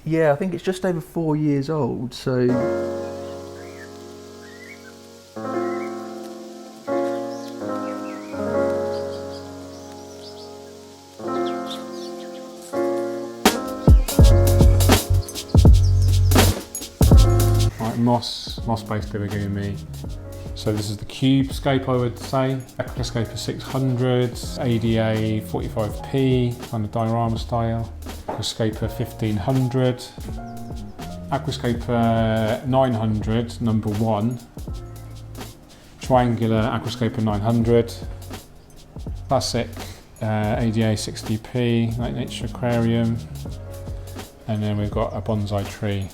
Yeah, I think it's just over 4 years old, so... Right, moss-based bibigumi. So this is the cube scape, I would say. Aquascape 600, ADA 45p, kind of diorama style. Aquascape 1500. Aquascape 900, number 1. Triangular Aquascape 900. Classic ADA 60p, Night Nature Aquarium. And then we've got a bonsai tree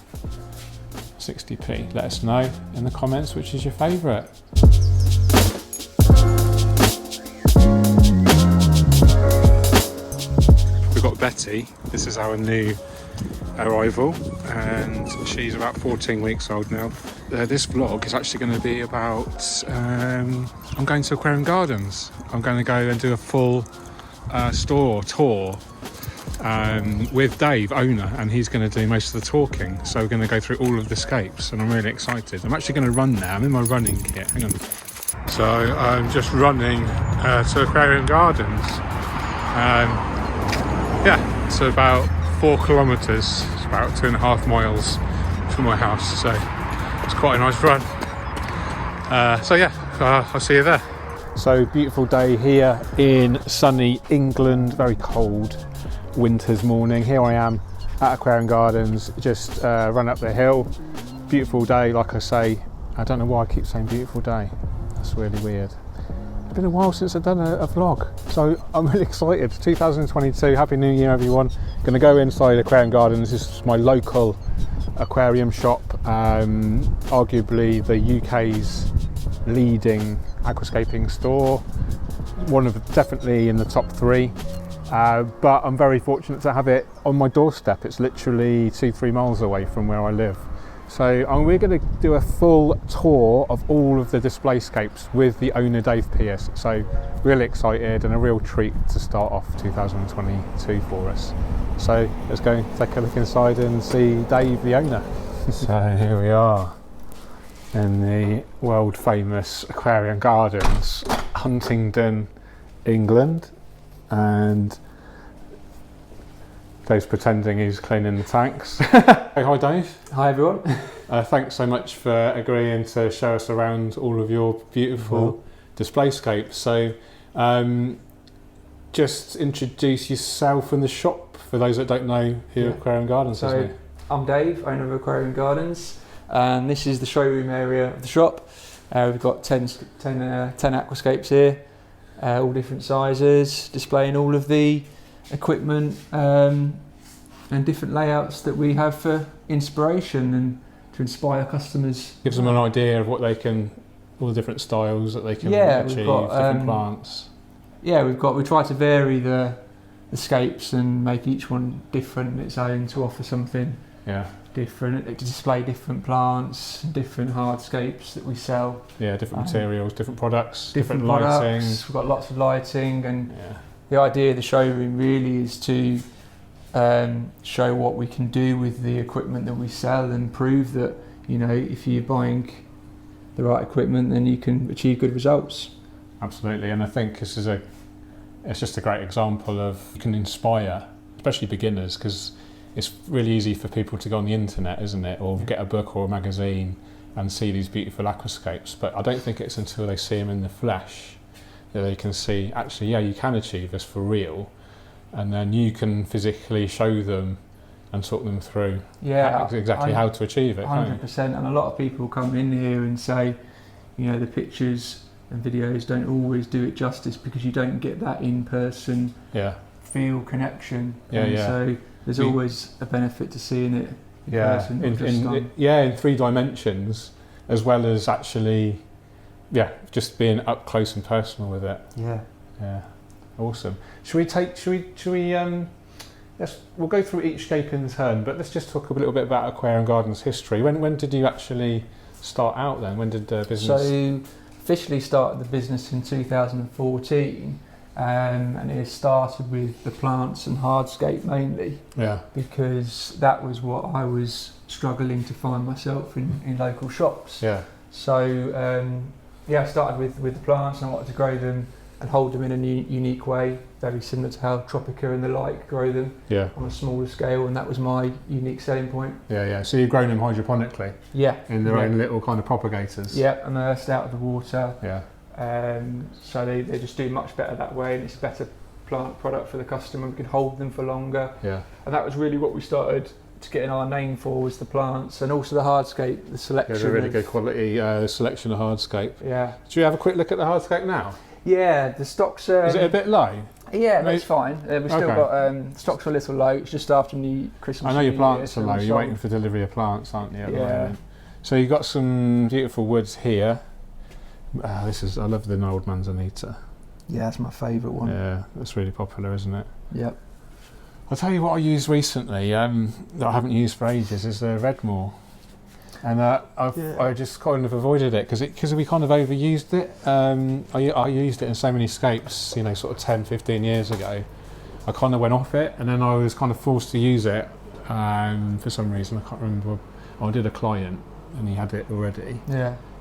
60p. Let us know in the comments which is your favourite. We've got Betty. This is our new arrival and she's about 14 weeks old now. This vlog is actually going to be about I'm going to Aquarium Gardens. I'm going to go and do a full store tour with Dave, owner, and he's going to do most of the talking. So we're going to go through all of the scapes and I'm really excited. I'm actually going to run now. I'm in my running kit. Hang on. So I'm just running to Aquarium Gardens. Yeah, it's about 4 kilometres. It's about 2.5 miles from my house. So it's quite a nice run. So yeah, I'll see you there. So beautiful day here in sunny England, very cold winter's morning. Here I am at Aquarium Gardens, just run up the hill. Beautiful day, like I say. I don't know why I keep saying beautiful day. That's really weird. It's been a while since I've done a vlog, so I'm really excited. 2022, Happy New Year everyone. Gonna go inside Aquarium Gardens. This is my local aquarium shop, arguably the UK's leading aquascaping store. One of definitely in the top 3. But I'm very fortunate to have it on my doorstep. It's literally 2-3 miles away from where I live. So we're going to do a full tour of all of the display scapes with the owner Dave Pierce. So really excited and a real treat to start off 2022 for us. So let's go take a look inside and see Dave, the owner. So here we are in the world famous Aquarium Gardens, Huntingdon, England. And Dave's pretending he's cleaning the tanks. Hey, hi Dave. Hi everyone. Thanks so much for agreeing to show us around all of your beautiful display scapes. So just introduce yourself and the shop for those that don't know who Aquarium Gardens is. So I'm Dave, owner of Aquarium Gardens, and this is the showroom area of the shop. We've got 10 aquascapes here. All different sizes, displaying all of the equipment and different layouts that we have for inspiration and to inspire customers. Gives them an idea of what they can, all the different styles that they can achieve, different plants. Yeah, we try to vary the scapes and make each one different in its own to offer something different, to display different plants, different hardscapes that we sell. Yeah, different materials, different products, different lighting. We've got lots of lighting, and the idea of the showroom really is to show what we can do with the equipment that we sell and prove that, you know, if you're buying the right equipment then you can achieve good results. Absolutely, and I think this is it's just a great example of you can inspire, especially beginners, because it's really easy for people to go on the internet, isn't it, or get a book or a magazine and see these beautiful aquascapes, but I don't think it's until they see them in the flesh that they can see, actually, yeah, you can achieve this for real, and then you can physically show them and talk them through exactly how to achieve it. 100%, and a lot of people come in here and say, you know, the pictures and videos don't always do it justice because you don't get that in-person feel connection. So there's always a benefit to seeing it in person. In 3 dimensions, as well as actually, just being up close and personal with it. Yeah, awesome. We'll go through each scape in turn, but let's just talk a little bit about Aquarium Gardens history. When did you actually start out then? When did the business? So officially started the business in 2014, and it started with the plants and hardscape mainly, because that was what I was struggling to find myself in local shops. So I started with the plants, and I wanted to grow them and hold them in a unique way, very similar to how Tropica and the like grow them on a smaller scale, and that was my unique selling point. So you've grown them hydroponically? In their own little kind of propagators? Immersed out of the water. So they just do much better that way, and it's a better plant product for the customer. We can hold them for longer. And that was really what we started to getting our name for, was the plants, and also the hardscape, the selection. There's a really good quality selection of hardscape. Do you have a quick look at the hardscape now? The stocks are... Is it a bit low? That's fine. We've still got... stocks are a little low. It's just after the Christmas. I know your plants are low. You're waiting for delivery of plants, aren't you, at the moment? So you've got some beautiful woods here. I love the Old Manzanita. That's my favourite one. That's really popular, isn't it? I'll tell you what I used recently, that I haven't used for ages, is the Redmore. And I just kind of avoided it because we kind of overused it. I used it in so many scapes, sort of 10, 15 years ago. I kind of went off it, and then I was kind of forced to use it for some reason. I can't remember. I did a client, and he had it already.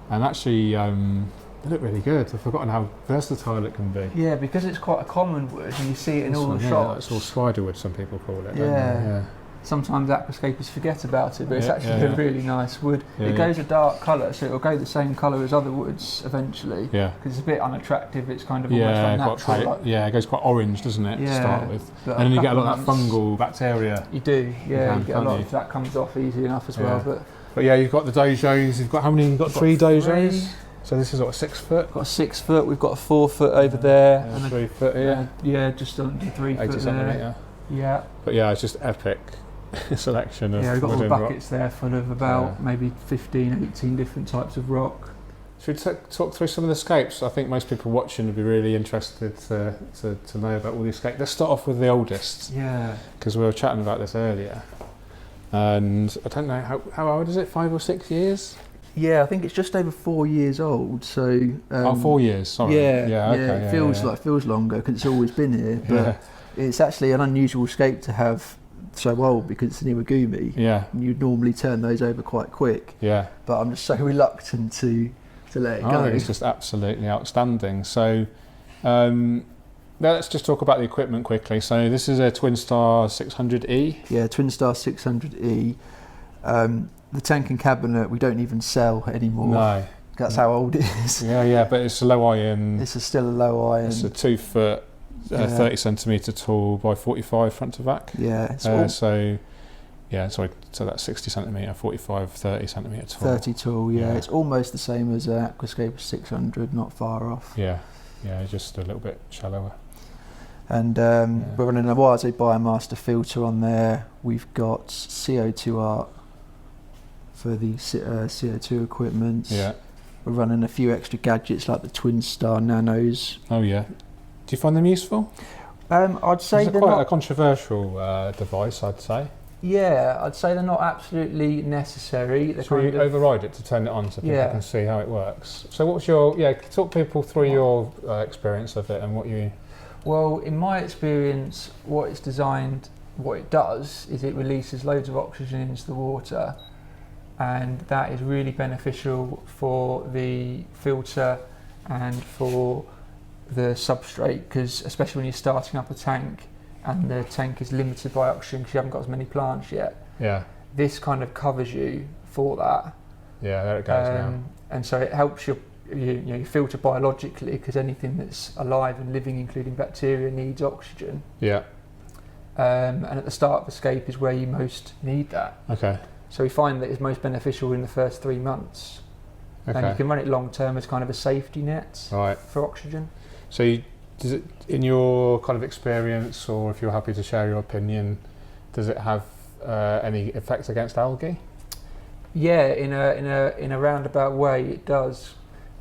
And actually, they look really good. I've forgotten how versatile it can be. Because it's quite a common wood, and you see it in all the shops. It's all spiderwood, some people call it. Sometimes aquascapers forget about it, but it's actually a really nice wood. It goes a dark colour, so it'll go the same colour as other woods eventually. Because it's a bit unattractive. It's kind of almost unnatural. It goes quite orange, doesn't it, to start with? And then you get a lot of that fungal bacteria. You do, you get a lot of that comes off easy enough as well. But you've got the dojos. You've got how many? You've got 3 dojos. So this is what, 6 foot? Got a 6 foot. We've got a 4 foot over there, and a 3 foot here. Just under 3 foot 80 centimetre. But it's just epic selection of we've got all the buckets rock there full of about maybe 15, 18 different types of rock. Should we talk through some of the scapes? I think most people watching would be really interested to know about all these scapes. Let's start off with the oldest. Because we were chatting about this earlier. And I don't know, how old is it? 5 or 6 years? I think it's just over 4 years old. So 4 years. Sorry. It feels longer because it's always been here. But it's actually an unusual scape to have so old because it's an iwagumi. You'd normally turn those over quite quick. But I'm just so reluctant to let it go. I think it's just absolutely outstanding. So let's just talk about the equipment quickly. So this is a Twinstar 600E. Twinstar 600E. The tank and cabinet we don't even sell anymore. No. That's how old it is. But it's a low iron. It's still a low iron. It's a 2 foot, 30 centimetre tall by 45 front to back. So that's 60 centimetre, 45, 30 centimetre tall. 30 tall, It's almost the same as Aquascapes 600, not far off. Just a little bit shallower. And we're running a Oase Biomaster filter on there. We've got CO2 art for the CO2 equipment. We're running a few extra gadgets like the Twinstar Nanos. Do you find them useful? I'd say they're quite a controversial device, I'd say. I'd say they're not absolutely necessary. Should we override it to turn it on so people can see how it works? So what's your, talk people through your experience of it and what you... Well, in my experience, what it does is it releases loads of oxygen into the water, and that is really beneficial for the filter and for the substrate, because especially when you're starting up a tank and the tank is limited by oxygen because you haven't got as many plants yet. This kind of covers you for that. There it goes now. And so it helps you filter biologically, because anything that's alive and living, including bacteria, needs oxygen. And at the start of the scape is where you most need that. So we find that it's most beneficial in the first 3 months. And you can run it long term as kind of a safety net for oxygen. So does it, in your kind of experience, or if you're happy to share your opinion, does it have any effect against algae? In a roundabout way it does.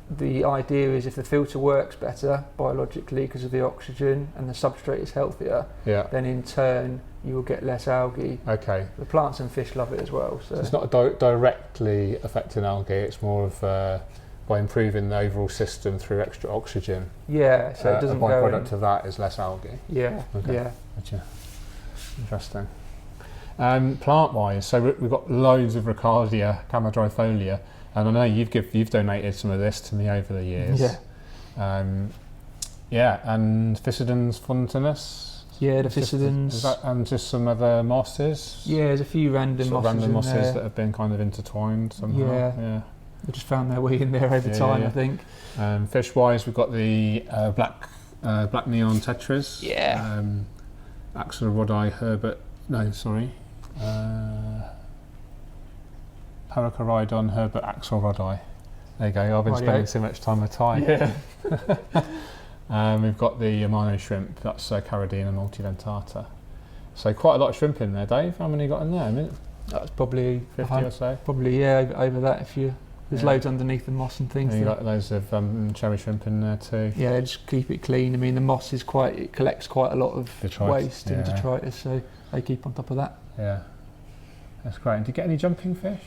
The idea is if the filter works better biologically because of the oxygen and the substrate is healthier, then in turn you will get less algae. The plants and fish love it as well. So it's not directly affecting algae, it's more of by improving the overall system through extra oxygen. Yeah, so it doesn't a go byproduct in. of that is less algae. Yeah, Okay. yeah. Gotcha. Interesting. Plant-wise, so we've got loads of Ricardia, Camadryfolia, and I know you've donated some of this to me over the years. Yeah. Yeah, and Physidens fontanus. Yeah, the Physidens. And just some other mosses. Yeah, there's a few random mosses that have been kind of intertwined somehow. Yeah. They just found their way in there over time, I think. Fish-wise, we've got the black neon tetras. Yeah. Axelrodi Herbert. No, sorry. Paracoridon Herbert Axelrodi. There you go. I've been spending too much time with Thai. Yeah. We've got the Amano shrimp. That's Caridina multiventata. So quite a lot of shrimp in there, Dave. How many you got in there? I mean, That's probably 50 or so. Probably, yeah, over that. There's loads underneath the moss and things. And you've got loads of cherry shrimp in there too. Yeah, they just keep it clean. I mean, the moss it collects quite a lot of waste and detritus, so they keep on top of that. Yeah, that's great. And do you get any jumping fish?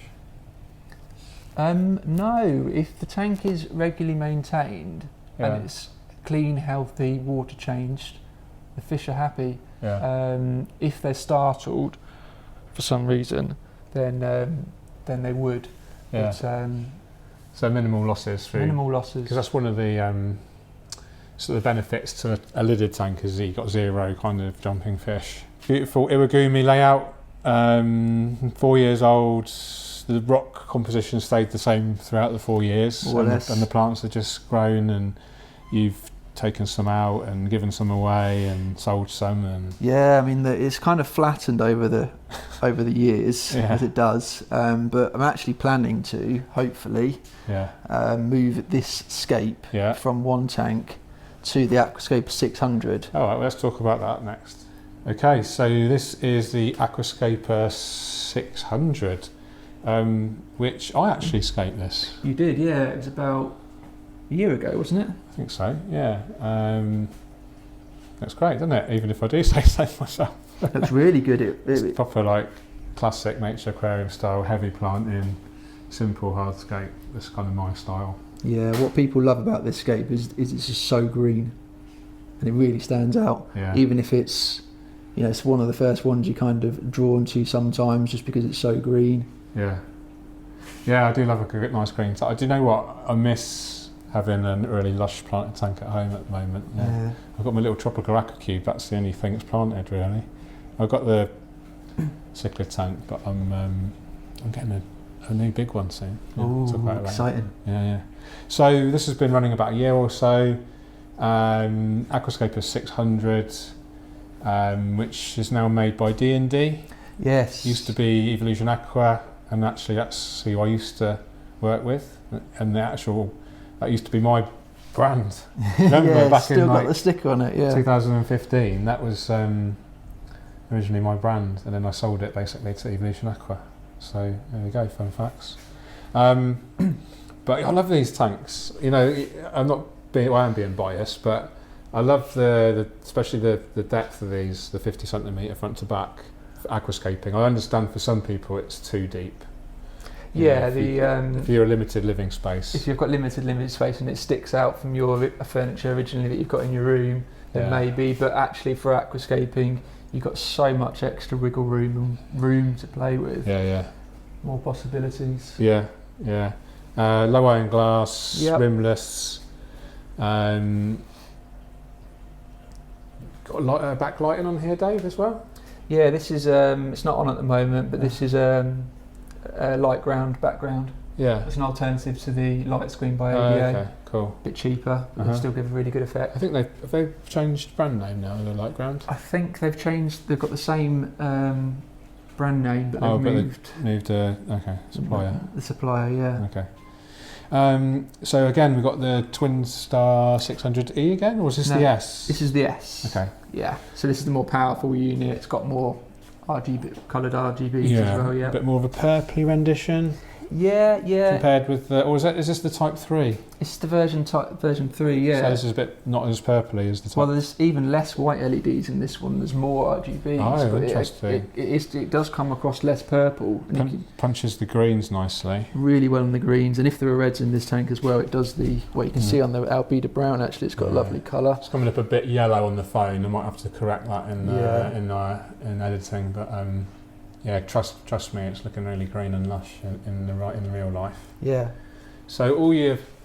No, if the tank is regularly maintained and it's clean, healthy, water changed, the fish are happy. Yeah. If they're startled for some reason, then they would. Yeah. But, so minimal losses. Minimal losses. Because that's one of the sort of benefits to a lidded tank is that you've got zero kind of jumping fish. Beautiful Iwagumi layout. 4 years old. The rock composition stayed the same throughout the 4 years, and the plants have just grown, and you've taken some out and given some away and sold some. And yeah, I mean it's kind of flattened over the years as it does, but I'm actually planning to hopefully move this scape from one tank to the Aquascapes 600. All right, well, let's talk about that next. Okay, so this is the Aquascapes 600. Which I actually scaped this. You did, yeah. It was about a year ago, wasn't it? I think so, yeah. That's great, doesn't it? Even if I do say so myself. That's really good. It's proper like classic nature aquarium style, heavy planting, simple hardscape. That's kind of my style. Yeah, what people love about this scape is it's just so green, and it really stands out. Yeah. Even if it's it's one of the first ones you kind of drawn to sometimes, just because it's so green. Yeah, I do love a good, nice green tank. Do you know what? I miss having a really lush planted tank at home at the moment. Yeah. I've got my little tropical Aquacube. That's the only thing that's planted really. I've got the cichlid tank, but I'm getting a new big one soon. Oh, exciting! Yeah. So this has been running about a year or so. Aquascapes 600, which is now made by D&D. Yes. Used to be Evolution Aqua, and actually that's who I used to work with, and that used to be my brand. Remember back still in got the sticker on it. Yeah. 2015. That was originally my brand, and then I sold it basically to Evolution Aqua. So there we go, fun facts. But I love these tanks. I am being biased, but I love especially the depth of these, the 50 centimetre front to back. For aquascaping, I understand for some people it's too deep. If you're a limited living space. If you've got limited space and it sticks out from your furniture originally that you've got in your room, then maybe. But actually, for aquascaping, you've got so much extra wiggle room and room to play with. More possibilities. Low iron glass, rimless. Got a backlighting on here, Dave, as well. Yeah, this is it's not on at the moment, but this is a light ground background. Yeah, it's an alternative to the light screen by ABA. Okay, cool. A bit cheaper, but they still give a really good effect. I think they've changed brand name now. The light ground. I think they've changed. They've got the same brand name, but they've moved. Supplier. The supplier, yeah. Okay. So again, we've got the Twin Star 600E again, or is this the S? This is the S. Okay. Yeah. So this is the more powerful unit. It's got more coloured RGBs as well. Yeah. A bit more of a purpley rendition. Yeah. compared with, or is this the Type 3? It's the version 3, yeah. So this is a bit not as purpley as the Type. Well, there's even less white LEDs in this one. There's more RGBs. Oh, but interesting. It does come across less purple. And Punches the greens nicely. Really well in the greens, and if there are reds in this tank as well, it does you can see on the albida brown. Actually, it's got a lovely colour. It's coming up a bit yellow on the phone. I might have to correct that in editing, but trust me, it's looking really green and lush in real life. Yeah. So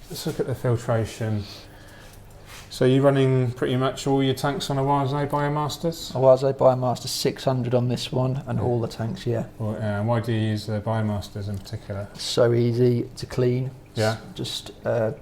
let's look at the filtration. So you're running pretty much all your tanks on a Wise Biomasters? A Wise Biomaster 600 on this one, and all the tanks, yeah. Well, why do you use the Biomasters in particular? So easy to clean. Yeah. Just the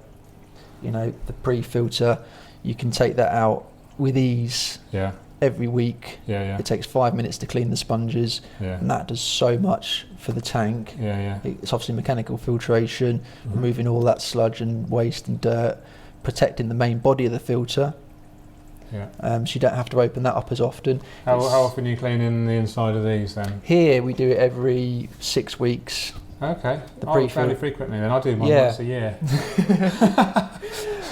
pre-filter, you can take that out with ease. Yeah. Every week. Yeah. It takes 5 minutes to clean the sponges, and that does so much for the tank. Yeah. It's obviously mechanical filtration, removing all that sludge and waste and dirt, protecting the main body of the filter. Yeah. So you don't have to open that up as often. How often are you cleaning the inside of these then? Here we do it every 6 weeks. Okay. Fairly frequently then. I do mine once a year.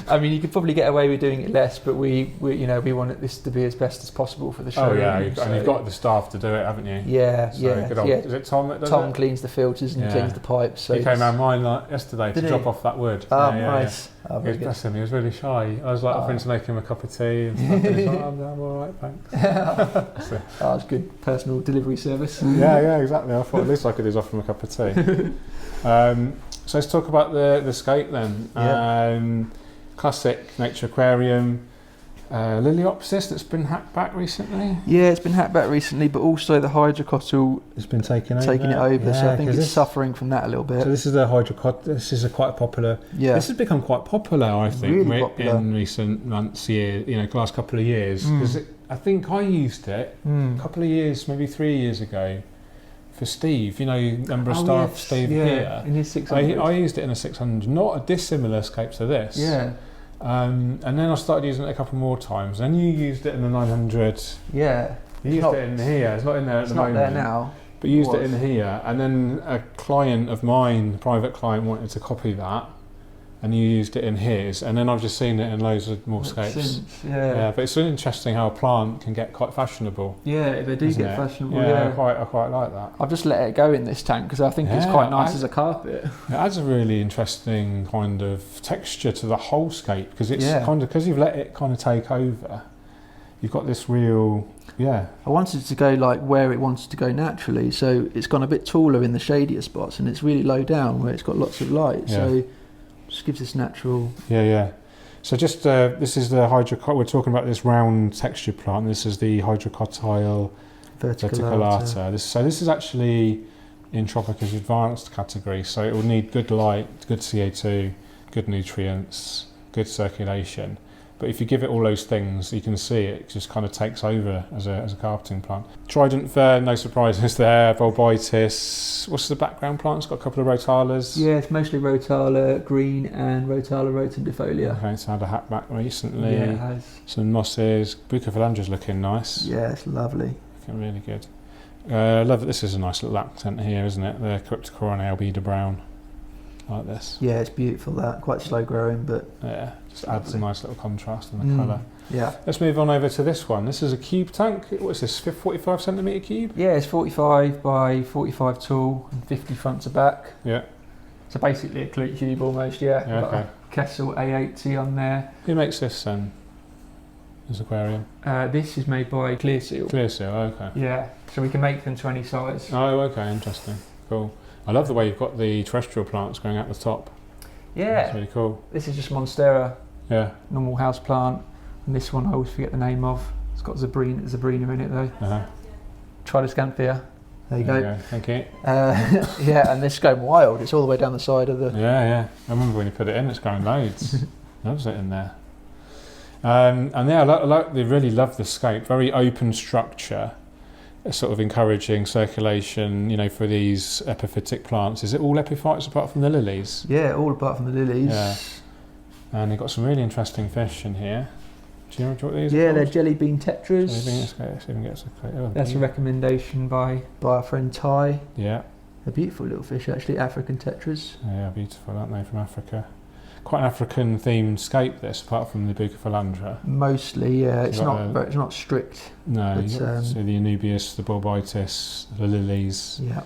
I mean, you could probably get away with doing it less, but we want this to be as best as possible for the show. Oh yeah, and you've got the staff to do it, haven't you? Yeah. Good old, is it Tom that does it? Tom cleans the filters and cleans the pipes. So he came around mine yesterday to drop off that wood. Oh, nice. Yeah. Bless him, he was really shy. I was offering to make him a cup of tea and stuff, and he's like, I'm all right, thanks. So. It's good personal delivery service. Yeah, exactly. I thought at least I could just offer him a cup of tea. So let's talk about the scape then. Classic nature aquarium. Liliopsis that's been hacked back recently. Yeah, it's been hacked back recently, but also the Hydrocotyle has been taking it over. Yeah, so I think it's suffering from that a little bit. So this is the Hydrocotyle. This is a quite popular. Yeah. This has become quite popular, I think, really popular. In recent months, last couple of years. Because I think I used it a couple of years, maybe 3 years ago, for Steve. Member of staff Steve here. In his 600. I used it in a 600, not a dissimilar scape to this. Yeah. And then I started using it a couple more times. And you used it in the 900. Yeah. You used it in here. It's not in there at the moment. It's not there now. But you used it in here. And then a client of mine, a private client, wanted to copy that. And you used it in his. And then I've just seen it in loads of more scapes. But it's really interesting how a plant can get quite fashionable. Yeah, they do get fashionable. Yeah, I quite like that. I've just let it go in this tank because I think it's quite nice as a carpet. It adds a really interesting kind of texture to the whole scape because it's because you've let it kind of take over. You've got this real. I wanted it to go like where it wanted to go naturally, so it's gone a bit taller in the shadier spots, and it's really low down where it's got lots of light. So just gives this natural. So just this is the Hydrocotyle. We're talking about this round texture plant. This is the Hydrocotyle verticillata. This is actually in Tropica's advanced category. So it will need good light, good CO2, good nutrients, good circulation. But if you give it all those things, you can see it just kind of takes over as a carpeting plant. Trident fern, no surprises there. Volbitis. What's the background plant? It's got a couple of rotalas. Yeah, it's mostly rotala green and rotala rotundifolia. Okay, it's had a hack back recently. Yeah, it has. Some mosses. Bucophalandra's looking nice. Yeah, it's lovely. Looking really good. I love that this is a nice little accent here, isn't it? The Cryptocoryne albida brown. Like this. Yeah, it's beautiful that. Quite slow growing, but just adds a nice little contrast in the colour. Yeah. Let's move on over to this one. This is a cube tank. What is this, 45 centimetre cube? Yeah, it's 45 by 45 tall and 50 front to back. Yeah. So basically a cleat cube almost, yeah. Okay. A Kessel A80 on there. Who makes this then? This aquarium? This is made by Clear Seal. Clear Seal, okay. Yeah, so we can make them to any size. Oh, okay, interesting. Cool. I love the way you've got the terrestrial plants going out the top. Yeah. That's really cool. This is just Monstera. Yeah. Normal house plant. And this one I always forget the name of. It's got Zebrina in it though. Tridoscanthia. There you go. Thank you. And this is going wild. It's all the way down the side of the... Yeah. I remember when you put it in, it's going loads. Loves it in there. They really love the scape. Very open structure. Sort of encouraging circulation, for these epiphytic plants. Is it all epiphytes apart from the lilies? Yeah, all apart from the lilies. Yeah. And you've got some really interesting fish in here. Do you know what these are called? They're jelly bean tetras. Let's even get That's a recommendation by our friend Ty. Yeah. They're beautiful little fish, actually, African tetras. Yeah, beautiful, aren't they, from Africa? Quite an African-themed scape, this, apart from the Bucophilandra. Mostly, yeah. It's not strict. No, but, so the Anubias, the Bulbitis, the lilies. Yeah.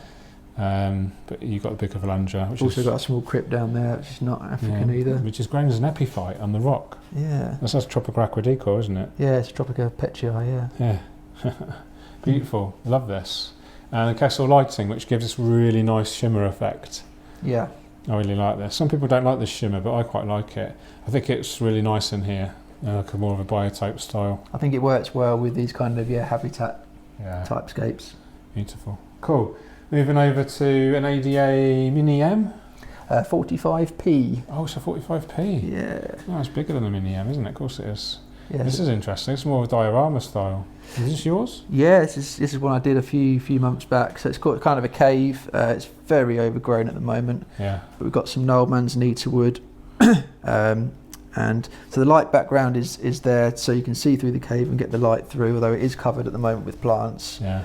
But you've got the Bucophilandra, which also got a small crypt down there, which is not African either. Which is grown as an epiphyte on the rock. Yeah. That's Tropical Aquadecor, isn't it? Yeah, it's Tropica petii, yeah. Yeah. Beautiful. Love this. And the Kessel lighting, which gives this really nice shimmer effect. Yeah. I really like this. Some people don't like the shimmer, but I quite like it. I think it's really nice in here, like a more of a biotope style. I think it works well with these kind of habitat type scapes. Beautiful. Cool. Moving over to an ADA Mini M. 45p. Oh, so 45p. Yeah. Oh, it's bigger than a Mini M, isn't it? Of course it is. Yeah. This is interesting. It's more of a diorama style. Is this yours? Yeah, this is one I did a few months back. So it's got kind of a cave. It's very overgrown at the moment. Yeah. But we've got some Noelman's Nita wood. And so the light background is there, so you can see through the cave and get the light through, although it is covered at the moment with plants. Yeah.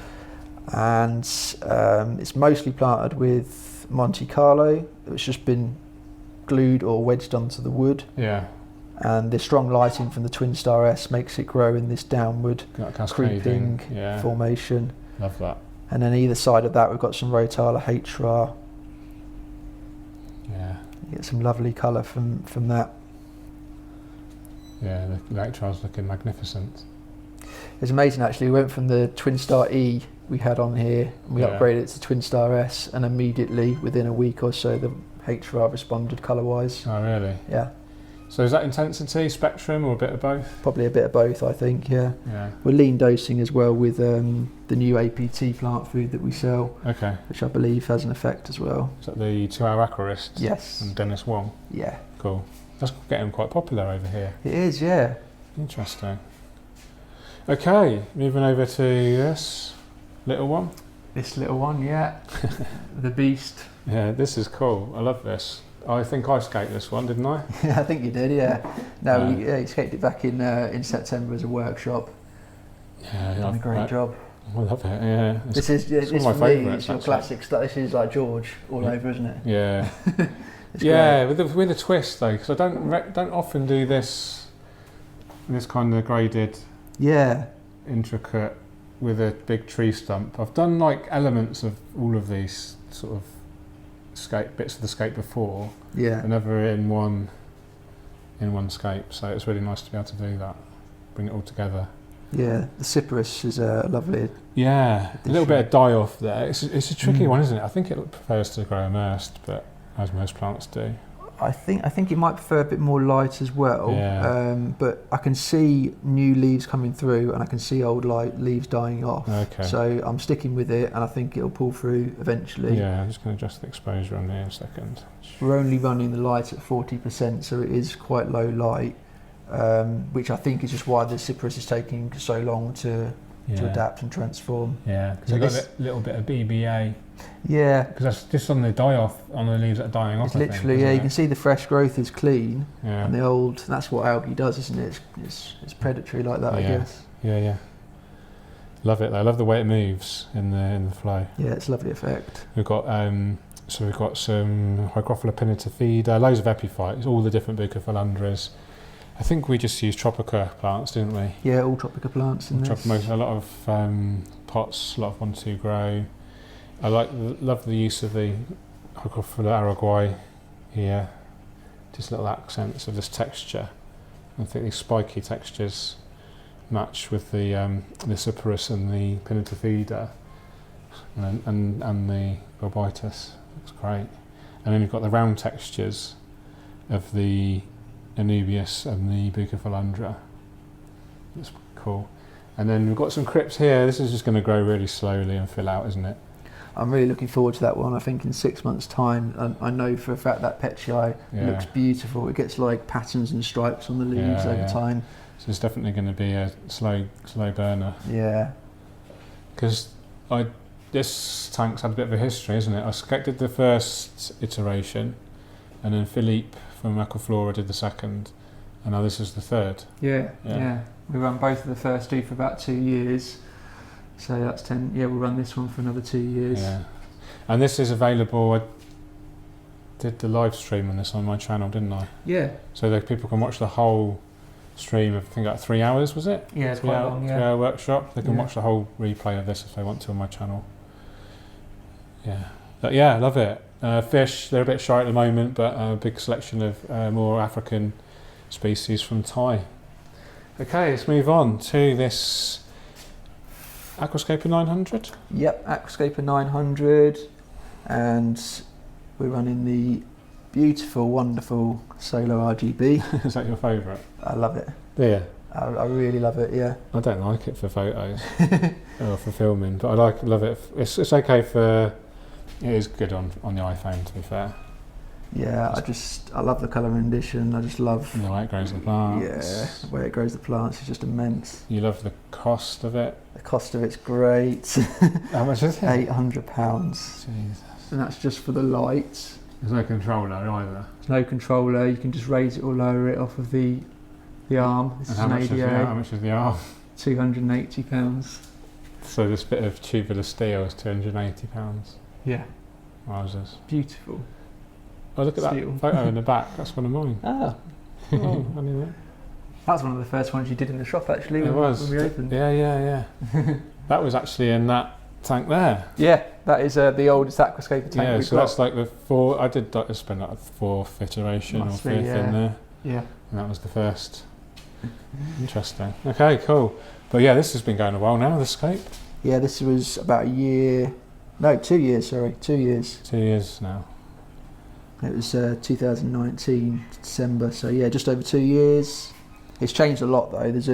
And it's mostly planted with Monte Carlo. It's just been glued or wedged onto the wood. Yeah. And the strong lighting from the Twin Star S makes it grow in this downward creeping formation. Love that. And then either side of that we've got some Rotala HR. Yeah. You get some lovely colour from that. Yeah, the Electra's looking magnificent. It's amazing actually, we went from the Twin Star E we had on here and we upgraded it to Twin Star S, and immediately within a week or so the HR responded colour wise. Oh really? Yeah. So is that intensity, spectrum, or a bit of both? Probably a bit of both, I think, yeah. Yeah. We're lean dosing as well with the new APT plant food that we sell. Okay. Which I believe has an effect as well. Is that the 2-hour aquarist? Yes. And Dennis Wong? Yeah. Cool. That's getting quite popular over here. It is, yeah. Interesting. Okay, moving over to this little one. This little one, yeah. The beast. Yeah, this is cool. I love this. I think I scaped this one, didn't I? Yeah, I think you did, yeah. No, we scaped it back in September as a workshop. Yeah, done a great job. I love it, yeah. This is one of my favourites. It's your classic stuff. This is like George all over, isn't it? Yeah. Yeah, with a twist though, because I don't often do this kind of graded, intricate with a big tree stump. I've done like elements of all of these sort of bits of the scape before, but never in one scape. So it's really nice to be able to do that, bring it all together. Yeah, the cyperus is a lovely. Yeah, a little bit of die off there. It's a tricky one, isn't it? I think it prefers to grow immersed, but as most plants do. I think it might prefer a bit more light as well. But I can see new leaves coming through, and I can see old leaves dying off. Okay. So I'm sticking with it, and I think it'll pull through eventually. Yeah, I'm just going to adjust the exposure on here in a second. We're only running the light at 40%, so it is quite low light, which I think is just why the cyperus is taking so long to adapt and transform. Yeah, because we've got a little bit of BBA. Yeah, because that's just on the on the leaves that are dying off. It's literally, you can see the fresh growth is clean, and the old. That's what algae does, isn't it? It's predatory like that, I guess. Yeah. Love it though. I love the way it moves in the flow. Yeah, it's a lovely effect. We've got some Hygrophila pinnatifida, loads of epiphytes, all the different Bucophilandras. I think we just used Tropica plants, didn't we? Yeah, all Tropica plants in this. A lot of pots, a lot of 1-2 grow. I love the use of the Hygrophila araguae here. Just little accents of this texture. I think these spiky textures match with the cyperus and the pinnatifida and the Bulbitis. Looks great. And then you've got the round textures of the Anubias and the Bucophilandra. It's cool. And then we've got some crypts here. This is just going to grow really slowly and fill out, isn't it? I'm really looking forward to that one. I think in 6 months' time, I know for a fact that petii looks beautiful. It gets like patterns and stripes on the leaves over time. So it's definitely going to be a slow burner. Yeah. Because this tank's had a bit of a history, isn't it? I did the first iteration, and then Philippe from Aquaflora did the second, and now this is the third. Yeah. We ran both of the first two for about 2 years. So that's 10. Yeah, we'll run this one for another 2 years. Yeah, And this is available. I did the live stream on this on my channel, didn't I? Yeah. So that people can watch the whole stream of, I think, like 3 hours, was it? Yeah, it's quite long, yeah. 3 hour workshop. They can Yeah. watch the whole replay of this if they want to on my channel. Yeah. But yeah, I love it. Fish, they're a bit shy at the moment, but a big selection of more African species from Thai. Okay, let's move on to this Aquascape 900. Yep, Aquascape 900, and we're running the beautiful, wonderful Solo RGB. Is that your favourite? I love it. Yeah. I really love it, yeah. I don't like it for photos or for filming, but I love it. It's okay for. It is good on the iPhone, to be fair. Yeah, I love the colour rendition. I just love The way it grows the plants. Yeah, the way it grows the plants is just immense. You love the cost of it. The cost of it's great. How much is it? £800. Jesus. And that's just for the lights. There's no controller either. There's no controller. You can just raise it or lower it off of the arm. This And is how an much, ADA. how much is the arm? £280. So this bit of tubular steel is £280. Yeah, Wowzers. beautiful. Oh, look at Steel. that photo in the back. That's one of mine. Ah, Oh, I knew that. that was one of the first ones you did in the shop actually. It when, was. when we opened. Yeah. That was actually in that tank there. Yeah, that is the oldest Aquascape tank Yeah, we've so got. that's like the fourth. I did spend like the fourth iteration Must or be, fifth yeah. in there, Yeah. and that was the first. Interesting. Okay, cool. But yeah, this has been going a while now. The scape. Yeah, this was about 2 years. Sorry, 2 years. 2 years now. It was 2019 December. So yeah, just over 2 years. It's changed a lot though. There's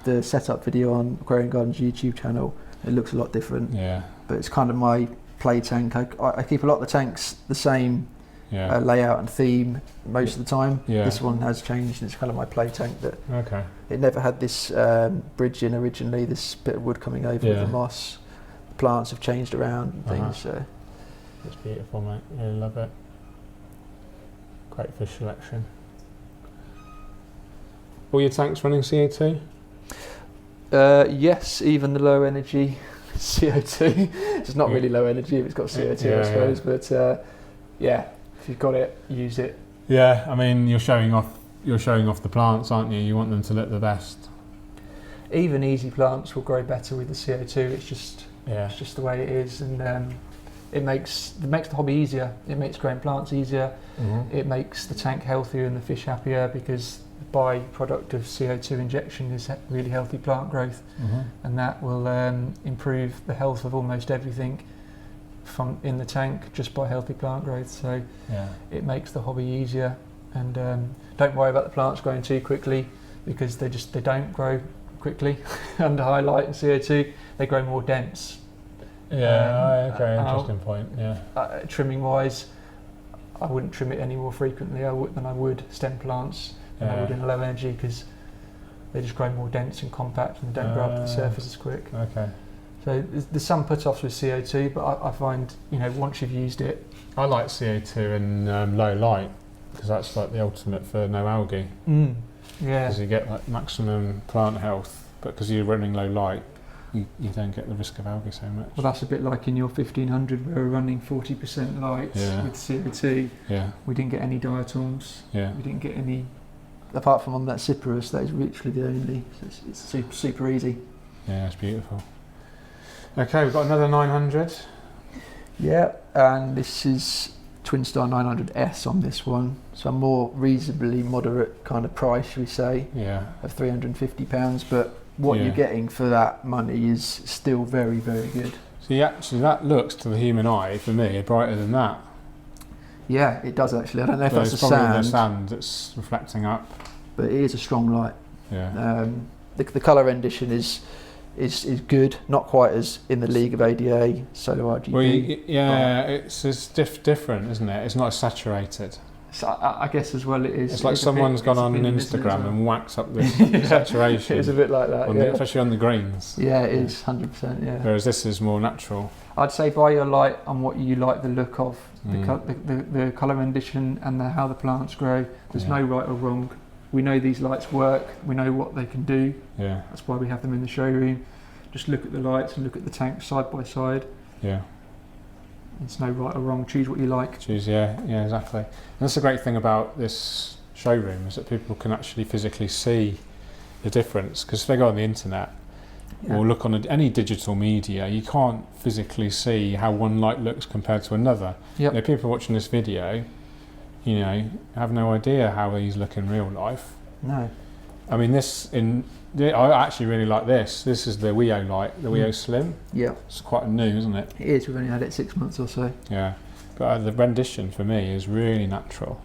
the setup video on Aquarium Gardens YouTube channel. It looks a lot different. Yeah. But it's kind of my play tank. I keep a lot of the tanks the same Yeah. layout and theme most of the time. Yeah. This one has changed. And it's kind of my play tank that Okay. it never had this bridge in originally. This bit of wood coming over with Yeah. the moss. The plants have changed around and things. So It's beautiful, mate. Really love it. Great fish selection. All your tanks running CO2? yes, even the low energy CO2. It's not really low energy if it's got CO2, I suppose. But yeah, if you've got it, use it. Yeah, I mean, you're showing off the plants, aren't you? You want them to look the best. Even easy plants will grow better with the CO2. It's just the way it is, and it makes the hobby easier. It makes growing plants easier. Mm-hmm. It makes the tank healthier and the fish happier because the byproduct of CO2 injection is really healthy plant growth, Mm-hmm. and that will improve the health of almost everything from in the tank just by healthy plant growth. So Yeah. it makes the hobby easier, and don't worry about the plants growing too quickly because they don't grow quickly under high light and CO2. They grow more dense. Yeah, okay, and interesting point, yeah. Trimming wise, I wouldn't trim it any more frequently than I would stem plants than I would in low energy because they just grow more dense and compact and don't grow up to the surface as quick. Okay. So there's some put-offs with CO2, but I find, once you've used it... I like CO2 in low light because that's like the ultimate for no algae. Yeah. Because you get like maximum plant health, but because you're running low light, you don't get the risk of algae so much. Well, that's a bit like in your 1500 where we're running 40% light with CO2. Yeah. We didn't get any diatoms. Yeah. We didn't get any... Apart from on that Cyperus, that is literally the only. So it's super, super easy. Yeah, it's beautiful. Okay, we've got another 900. Yeah, and this is Twin Star 900S on this one. So a more reasonably moderate kind of price, should we say, of £350. But what you're getting for that money is still very, very good. See, actually, that looks to the human eye, for me, brighter than that. Yeah, it does actually. I don't know if But that's it's the probably sand, the sand that's reflecting up. but it is a strong light. Yeah. The colour rendition is good, not quite as in the league of ADA, Solar RGB. Well, it's different, isn't it? It's not as saturated. So I guess as well it is. It's like someone's gone on Instagram and whacked up this saturation. It's a bit like that, especially on the greens. Yeah, it is, 100%, yeah. Whereas this is more natural. I'd say buy your light on what you like the look of, the colour rendition and how the plants grow. There's no right or wrong. We know these lights work, we know what they can do. Yeah. That's why we have them in the showroom. Just look at the lights and look at the tank side by side. Yeah. It's no right or wrong. Choose what you like. Choose, yeah, exactly. And that's the great thing about this showroom, is that people can actually physically see the difference. Because if they go on the internet or look on any digital media, you can't physically see how one light looks compared to another. Yep. You know, people watching this video, you know, have no idea how these look in real life. No. I mean, I actually really like this. This is the WEO light, the WEO Slim. Yeah. It's quite new, isn't it? It is. We've only had it 6 months or so. Yeah. But the rendition for me is really natural.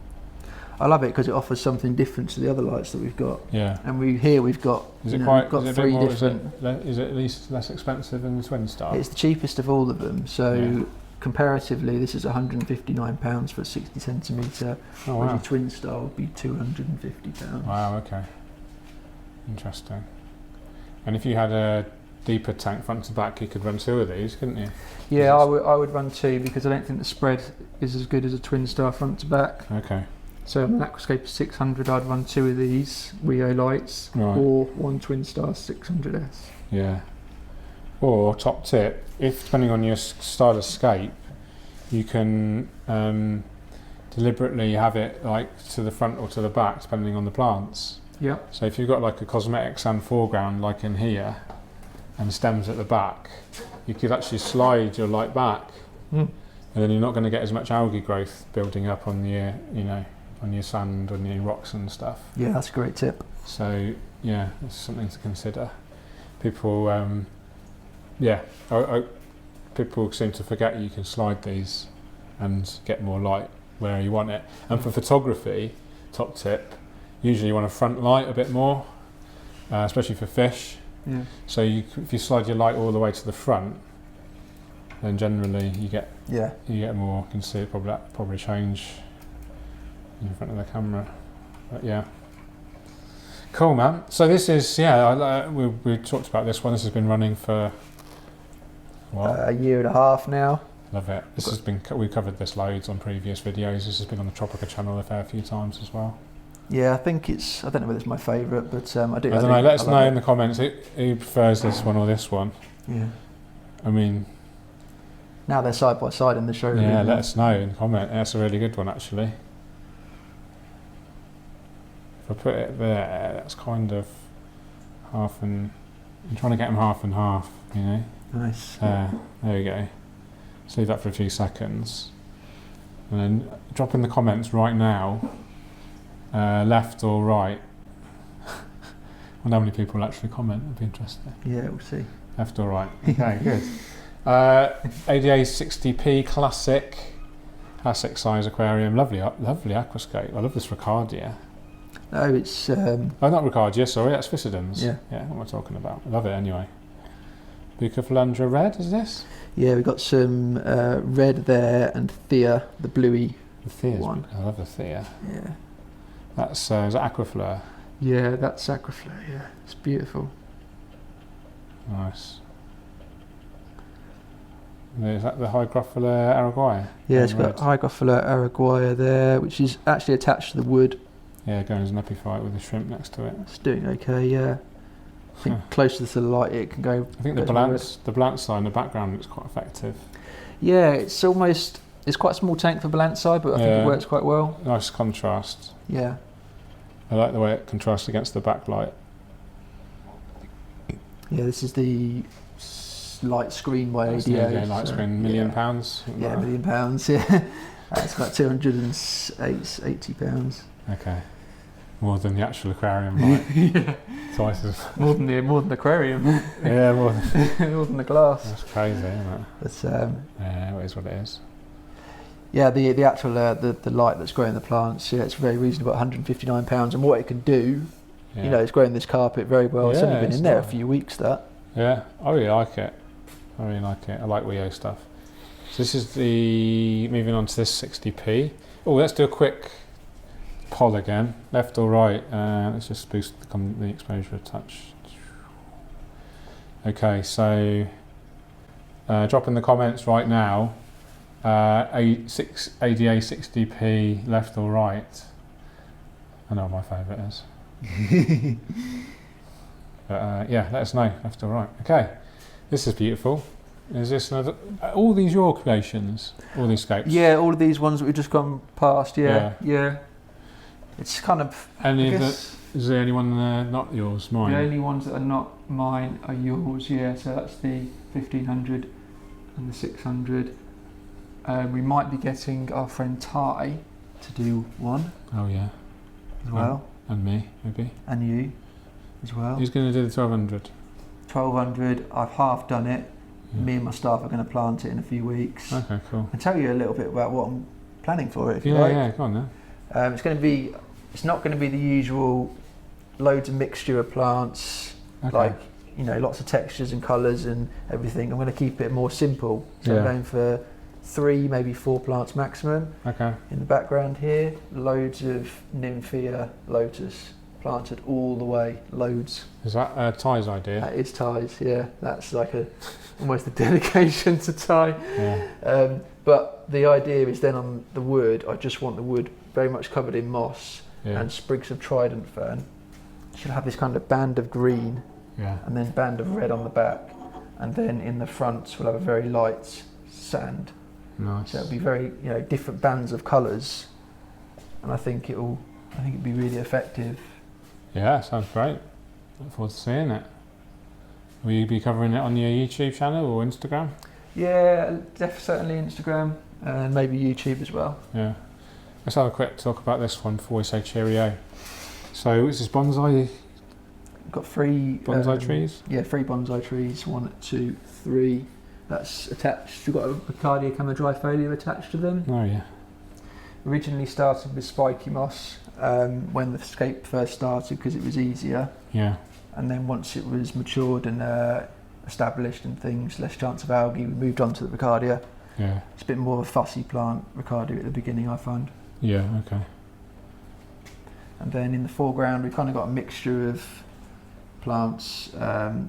I love it because it offers something different to the other lights that we've got. Yeah. And we've got Is it we've got 3 different. Is it at least less expensive than the Twin Star? It's the cheapest of all of them. So comparatively, this is £159 for a 60 centimetre. Oh, Whereas wow. your Twin Star would be £250. Wow, okay. Interesting. And if you had a deeper tank front to back, you could run 2 of these, couldn't you? Yeah, I would run 2 because I don't think the spread is as good as a Twin Star front to back. Okay. So on an Aquascape 600, I'd run 2 of these WEO lights, Right. or one Twin Star 600S. Yeah. Or top tip, if depending on your style of scape, you can deliberately have it like to the front or to the back, depending on the plants. Yeah. So if you've got like a cosmetics and foreground, like in here, and stems at the back, you could actually slide your light back, and then you're not going to get as much algae growth building up on your, on your sand, on your rocks and stuff. Yeah, that's a great tip. So yeah, it's something to consider. People, people seem to forget you can slide these and get more light where you want it. And for photography, top tip, usually you want a front light a bit more, especially for fish. Yeah. So if you slide your light all the way to the front, then generally you get more. You can see it probably change in front of the camera. But yeah, cool, man. So this is we talked about this one. This has been running for what? A year and a half now. Love it. This has been, we covered this loads on previous videos. This has been on the Tropica channel a fair few times as well. Yeah, I think I don't know whether it's my favourite, but I do. I don't know. Let us know in the comments who prefers this one or this one. Yeah. I mean, now they're side by side in the showroom. yeah, let us know in the comment. That's a really good one, actually. If I put it there, that's kind of half and. I'm trying to get them half and half, you know. Nice. There we go. Just leave that for a few seconds, and then drop in the comments right now. Left or right? I wonder how many people actually comment. It'd be interesting. Yeah, we'll see. Left or right? Okay, good. ADA 60p classic size aquarium. Lovely aquascape. I love this Ricardia. No, it's. Oh, not Ricardia. Sorry, that's Physidens. Yeah. Yeah, what am I talking about? I love it anyway. Bucophalandra red, is this? Yeah, we've got some red there and Thea, the bluey The Thea's one. I love the Thea. Yeah. That's is that Aquafleur? Yeah, that's Aquafleur. Yeah, it's beautiful. Nice. Is that the Hygrophila araguaia? Yeah, it's got Hygrophila araguaia there, which is actually attached to the wood. Yeah, going as an epiphyte with a shrimp next to it. It's doing okay. Yeah. I think closer to the light it can go. I think the Balansai in the background looks quite effective. Yeah, it's quite a small tank for Balansai, but I think it works quite well. Nice contrast. Yeah. I like the way it contrasts against the backlight. Yeah, this is the light screen by That's ADA. the ADA light screen, £1 million. Yeah, £1 million. Yeah, that's about £280. Okay, more than the actual aquarium light. Yeah, twice as more than the aquarium. Yeah, more than the glass. That's crazy, isn't it? But yeah, it is what it is. Yeah, the actual the light that's growing the plants. Yeah, it's very reasonable, £159, and what it can do. Yeah. You know, it's growing this carpet very well. It's only been in there a few weeks. That. Yeah, I really like it. I like WEO stuff. So this is moving on to this 60p. Oh, let's do a quick poll again. Left or right? Let's just boost the exposure a touch. Okay, so drop in the comments right now. ADA 60p, left or right? I know what my favourite is. But yeah, let us know, left or right. Okay, this is beautiful. Is this another? All these your creations? All these scapes? Yeah, all of these ones that we've just gone past. Yeah. It's kind of. Is there anyone not yours? Mine. The only ones that are not mine are yours. Yeah. So that's the 1500 and the 600. We might be getting our friend Ty to do one. Oh yeah. As well. And me, maybe. And you, as well. Who's going to do the 1200? 1200. I've half done it. Yeah. Me and my staff are going to plant it in a few weeks. Okay, cool. I'll tell you a little bit about what I'm planning for it. If you like. Yeah, go on then. It's not going to be the usual loads of mixture of plants, like lots of textures and colours and everything. I'm going to keep it more simple. So I'm going for 3, maybe 4 plants maximum. Okay. In the background here, loads of Nymphea lotus planted all the way, loads. Is that Ty's idea? That is Ty's, yeah. That's like almost a dedication to Ty. Yeah. But the idea is then on the wood, I just want the wood very much covered in moss and sprigs of trident fern. Should have this kind of band of green and then band of red on the back. And then in the front, we'll have a very light sand. Nice. So it'll be very, different bands of colours, and I think it'd be really effective. Yeah, sounds great. Look forward to seeing it. Will you be covering it on your YouTube channel or Instagram? Yeah, certainly Instagram and maybe YouTube as well. Yeah. Let's have a quick talk about this one before we say cheerio. So, is this bonsai? We've got 3 bonsai trees. Yeah, 3 bonsai trees. 1, 2, 3. That's attached. We've got a Picardia Camadrypholia attached to them. Oh yeah. Originally started with spiky moss when the scape first started because it was easier. Yeah. And then once it was matured and established and things, less chance of algae, we moved on to the Picardia. Yeah. It's a bit more of a fussy plant, Picardia, at the beginning, I found. Yeah. Okay. And then in the foreground, we've kind of got a mixture of plants,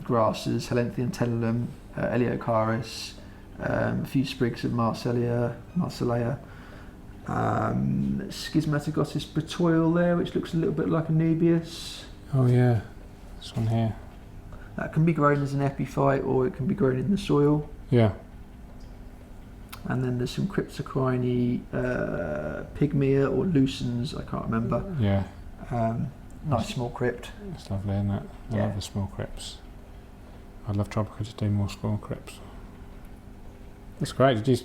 grasses, Helenthium tellulum, Eliocharis, a few sprigs of Marcellea, Schismatoglossus britoil there, which looks a little bit like a Nubius. Oh yeah, this one here. That can be grown as an epiphyte or it can be grown in the soil. Yeah. And then there's some Cryptocoryne, pygmea or lucens, I can't remember. Yeah. Nice small crypt. It's lovely, isn't it? I love the small crypts. I'd love Tropical to do more small crypts. That's great. You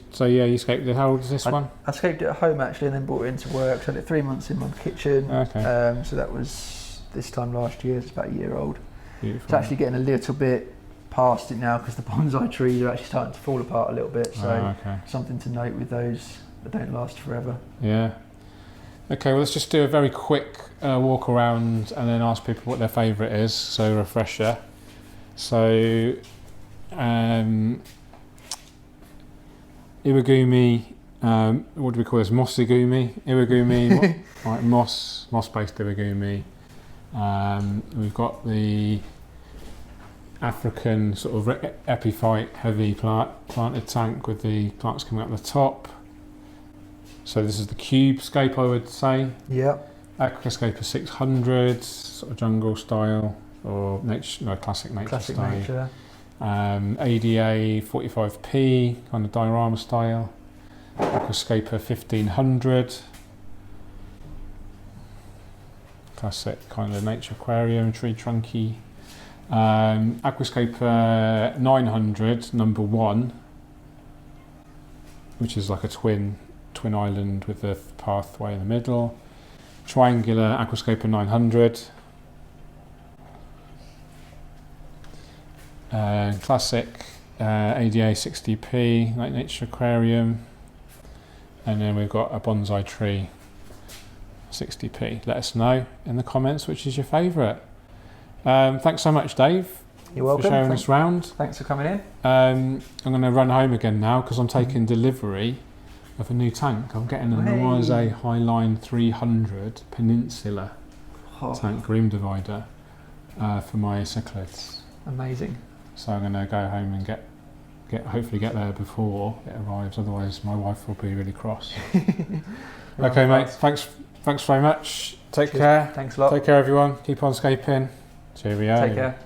scaped it. How old is this one? I scaped it at home actually and then brought it into work. So I had it 3 months in my kitchen. Okay. So that was this time last year. It's about a year old. Beautiful. It's actually getting a little bit past it now because the bonsai trees are actually starting to fall apart a little bit. So something to note with those that don't last forever. Yeah. Okay, well let's just do a very quick walk around and then ask people what their favourite is. So refresher. So Iwagumi, what do we call this? Mossigumi, Iwagumi, right, moss-based Iwagumi. We've got the African sort of epiphyte heavy planted tank with the plants coming up the top. So this is the cube scape, I would say. Yeah. Aquascapes 600, sort of jungle style or classic nature style. Nature. ADA 45p, kind of diorama style. Aquascape 1500. Classic kind of nature aquarium, tree trunky. Aquascape 900, number 1, which is like a twin island with a pathway in the middle. Triangular Aquascape 900. Classic ADA 60p, like nature aquarium. And then we've got a bonsai tree 60p. Let us know in the comments which is your favourite. Thanks so much, Dave. You're welcome. For showing this round. Thanks for coming in. I'm going to run home again now because I'm taking delivery of a new tank. I'm getting a Noise Highline 300 Peninsula tank ream divider for my cichlids. Amazing. So I'm going to go home and hopefully get there before it arrives. Otherwise, my wife will be really cross. Okay, mate. Thanks very much. Take care. Thanks a lot. Take care, everyone. Keep on scaping. Cheerio. Take care.